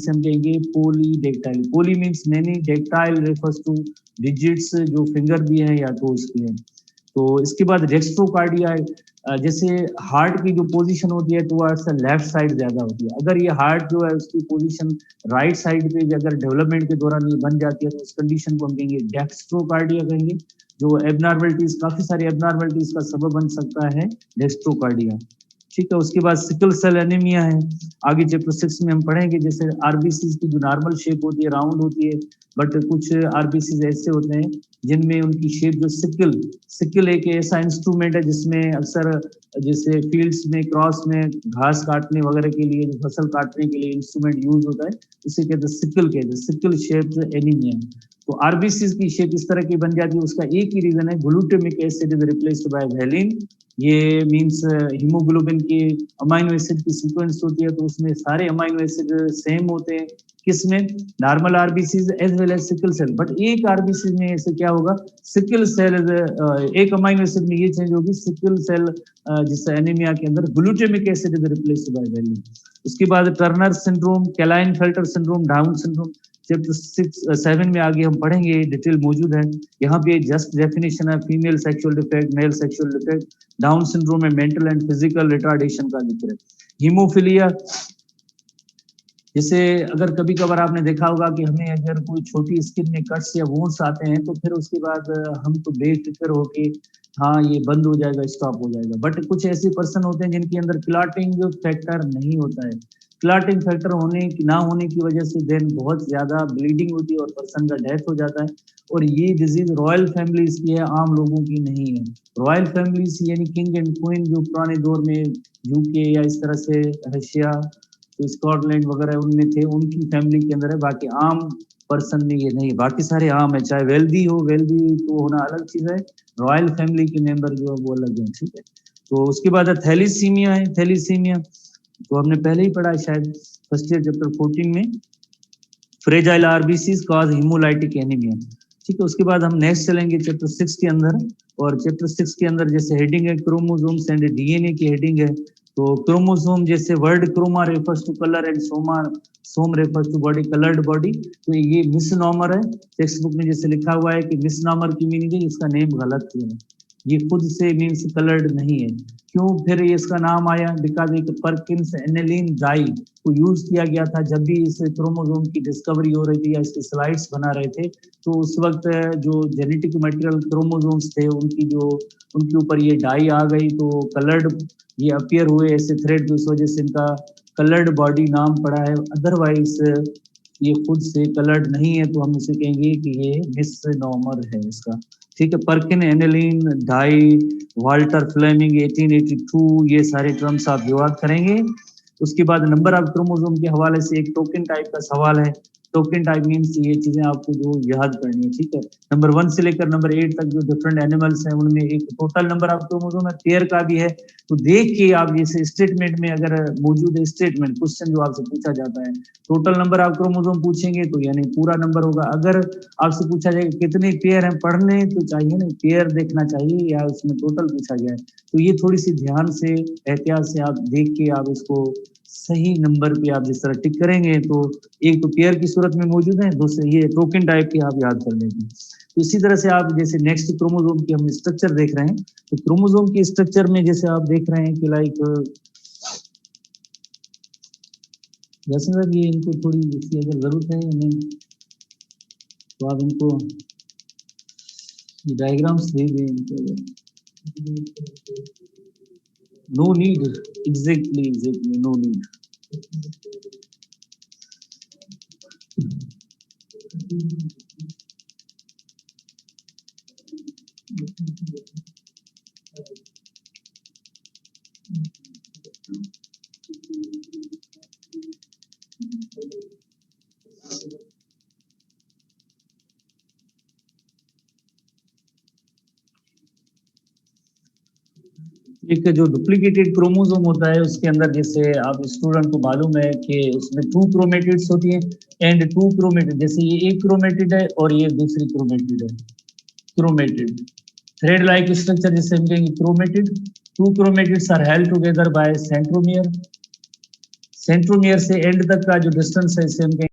हम कहेंगे polydactyl. Poly means many, dactyl refers to digits जो फिंगर भी हैं या टोज भी हैं। तो इसके बाद डेक्स्ट्रोकार्डिया, जैसे हार्ट की जो पोजीशन होती है टुवर्ड्स लेफ्ट साइड ज्यादा होती है। अगर ये हार्ट जो है उसकी पोजीशन राइट साइड पे अगर डेवलपमेंट के दौरान ये बन जाती है तो उस कंडीशन को हम कहेंगे डेक्स्ट्रोकार्डिया कहेंगे, जो एबनॉर्मलिटीज, काफी सारी एबनॉर्मलिटीज का सबब बन सकता है डेक्स्ट्रोकार्डिया। ठीक है, उसके बाद सिकल सेल एनीमिया है। आगे चैप्टर 6 में हम पढ़ेंगे, जैसे आरबीसी की जो नॉर्मल शेप होती है राउंड होती है, बट कुछ आरबीसी ऐसे होते हैं जिनमें उनकी शेप जो सिकल एक ऐसा इंस्ट्रूमेंट है जिसमें अक्सर जैसे फील्ड्स में क्रॉस में घास काटने वगैरह के लिए, जो फसल काटने के लिए इंस्ट्रूमेंट यूज होता है, उसे कहते हैं सिकल, कहते हैं सिकल शेप्ड एनीमिया। तो आरबीसी की शेप इस तरह की बन जाती है। उसका एक ही रीजन है, glutamic acid is replaced by valine. ये मींस हीमोग्लोबिन की अमाइनो एसिड की सीक्वेंस होती है, तो उसमें सारे अमाइनो एसिड सेम होते हैं, किसमें, normal RBCs as well as sickle cell. But एक आरबीसी में ऐसे क्या होगा, सिकल सेल एक अमाइनो एसिड में ये चेंज होगी, सिकल सेल जिससे एनीमिया के अंदर glutamic acid is replaced by valine. उसके बाद Turner syndrome, Klinefelter syndrome, Down syndrome chapter 6-7 में आगे हम पढ़ेंगे, डिटेल मौजूद है। यहाँ पे जस्ट डेफिनेशन है, female sexual defect, male sexual defect. Down syndrome में मेंटल एंड फिजिकल रिटार्डेशन का जिक्र है। हीमोफिलिया, जैसे अगर कभी कभार आपने देखा होगा कि हमें अगर कोई छोटी स्किन में कट्स या वुंड्स आते हैं तो फिर उसके बाद हम तो बेफिक्र होके हाँ ये बंद हो जाएगा, स्टॉप हो जाएगा। बट कुछ ऐसे पर्सन होते हैं जिनके अंदर क्लॉटिंग फैक्टर नहीं होता है। क्लॉटिंग फैक्टर होने ना होने की वजह से देन बहुत ज्यादा ब्लीडिंग होती है और पर्सन का डेथ हो जाता है। और ये डिजीज रॉयल फैमिलीज की है, आम लोगों की नहीं है। रॉयल फैमिलीज यानी किंग एंड क्वीन जो पुराने दौर में यूके या इस तरह से रशिया, तो स्कॉटलैंड वगैरह उनमें थे, उनकी फैमिली के अंदर है। बाकी आम पर्सन में ये नहीं, बाकी सारे आम है, चाहे वेल्दी हो, वेल्दी तो होना अलग चीज है, रॉयल फैमिली के मेंबर जो है वो अलग है। ठीक है, तो उसके बाद थैलीसीमिया है। थैलीसीमिया तो हमने पहले ही पढ़ा है शायद फर्स्ट ईयर चैप्टर 14 में, fragile RBCs cause haemolytic anaemia. ठीक है, उसके बाद हम नेक्स्ट चलेंगे चैप्टर 6 के अंदर, और चैप्टर 6 के अंदर जैसे हेडिंग है क्रोमोसोम्स एंड डीएनए की हेडिंग है। तो क्रोमोसोम, जैसे word chroma refers to colour and some refers to body, coloured body. तो ये मिसनॉमर है, टेक्स्ट बुक में जैसे लिखा हुआ है कि मिसनॉमर की मीनिंग है इसका नेम गलत है, ये खुद से मीन्स कलर्ड नहीं है। क्यों फिर ये इसका नाम आया, बिकॉज एक परकिंस एनिलीन डाई को यूज किया गया था जब भी इस क्रोमोसोम की डिस्कवरी हो रही थी या इसके स्लाइड्स बना रहे थे। तो उस वक्त जो जेनेटिक मटेरियल क्रोमोसोम्स थे उनके ऊपर ये डाई आ गई, तो कलर्ड ये अपीयर हुए ऐसे थ्रेड, तो इस वजह से इनका कलर्ड बॉडी नाम पड़ा है। अदरवाइज ये खुद से कलर्ड नहीं है, तो हम इसे कहेंगे कि ये मिसनॉमर है इसका। ठीक है, Perkin aniline dye, Walter Fleming 1882, ये सारे टर्म्स आप याद करेंगे। उसके बाद नंबर ऑफ क्रोमोसोम के हवाले से एक टोकन टाइप का सवाल है। टोकन टाइप मीन्स ये चीजें आपको जो याद करनी है। ठीक है, नंबर 1 से लेकर नंबर 8 तक जो डिफरेंट एनिमल्स हैं उनमें एक टोटल नंबर ऑफ क्रोमोसोम है, पेयर का भी है। तो देख के आप जैसे स्टेटमेंट में अगर मौजूद है स्टेटमेंट क्वेश्चन जो आपसे पूछा जाता है, टोटल नंबर ऑफ क्रोमोसोम पूछेंगे तो यानी पूरा नंबर होगा। अगर आपसे पूछा जाए कितने पेयर हैं पढ़ने, तो चाहिए ना पेयर देखना चाहिए या उसमें टोटल पूछा गया है। तो ये थोड़ी सी ध्यान से एहतियात से आप देख के आप इसको सही नंबर पे आप जिस तरह टिक करेंगे, तो एक तो पेयर की सूरत में मौजूद है, दूसरे ये टोकन टाइप की आप याद कर लेंगे। तो इसी तरह से आप जैसे नेक्स्ट क्रोमोसोम की हम स्ट्रक्चर देख रहे हैं, तो क्रोमोसोम की स्ट्रक्चर में जैसे आप देख रहे हैं कि लाइक जैसे सर ये इनको थोड़ी इसकी अगर जरूरत है हमें तो आप इनको डायग्राम्स दे दें। No need, exactly no need. एक जो डुप्लीकेटेड क्रोमोसोम होता है उसके अंदर जैसे आप स्टूडेंट को मालूम है कि उसमें 2 क्रोमेटिड्स होती हैं एंड 2 क्रोमेटिड, जैसे ये एक क्रोमेटिड है और ये दूसरी क्रोमेटिड है। क्रोमेटिड थ्रेड लाइक स्ट्रक्चर जिसे हम कहेंगे chromatid. 2 chromatids are held together by centromere. Centromere से एंड तक का जो डिस्टेंस है, इससे हम कहेंगे